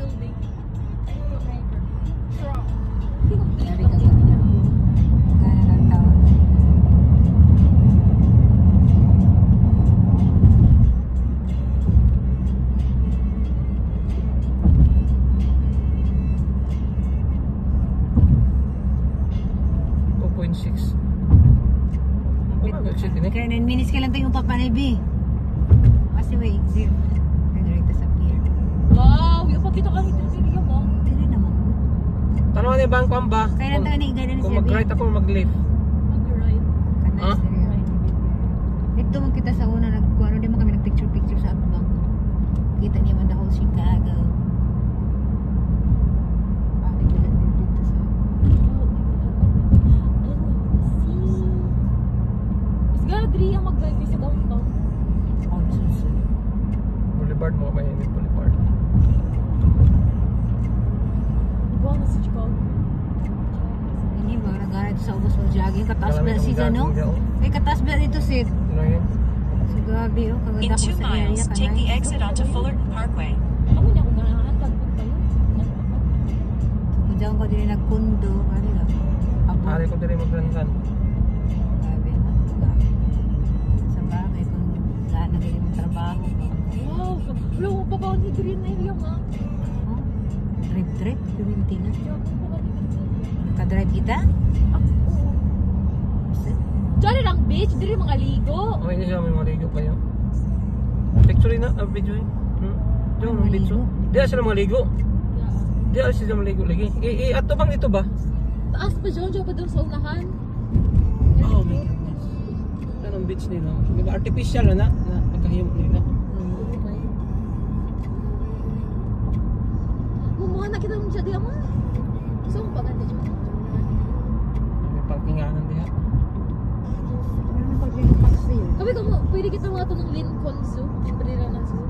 building. Dari ka ba nila? Kaya ng taon. Kaya 9 minutes ka lang tayo papanay, B. Kasi wait, zero. Direkta sa pier. Wow, yung pagkita ka rin area mo. Tira naman. Tanong ano yung bangko ang ba? Kaya lang tayo na Kung mag-right ako, mag-left. Mag-right. Huh? Dito mo kita sa una, ano din mo kami nag-picture-picture sa atbang. Kita niya man the whole Chicago. Bakit ko lang dito sa... Gadri ang mag-drive sa downtown. Oh, susun. Boulevard mo, Miami Boulevard. Buwan na sa Chicago. Ini ba, nag-aarad sa ubos mo jogging. Katas ba Marami si akong ano? jogging daw. Ay, katas ba dito, Sid? Ano yun? Si Gabi, oh. In Kaganda ko 2 sa area miles, ka take the na. exit onto Fullerton Parkway. Ako niya kung nahahantag po tayo. Kung dyan ko din nagkundo. Ano lang? Abo. Hari ko din magransan. Gabi na. Gabi. Sa bagay, kung gaan na ganyan mong trabaho. Wow, wala mo pa ba ni green area ma? Oh, trip-trip. Pimintina. Diyan mo pa ba ni green? Nakadrive kita? Oo. Diyan lang beach, diri mga ligo. Okay na siya, may maligo kayo. Picture na, video yun. Diyan, Ay, video. maligo. Diyan sila maligo. Yeah. Diyan sila maligo lagi. Ato bang dito ba? Taas pa dyan pa doon sa unahan. Oh my goodness. Yan ang beach nila. Diba artificial na pagkahimo nila. Mumuha na kita mo siya diya mo. Gusto mo paganda dyan? May parkinganan diha. Ano na pag-taxi yun? Kami ko mo, pwede kita mga ito ng Lincoln Zoo. Libre lang na zoo.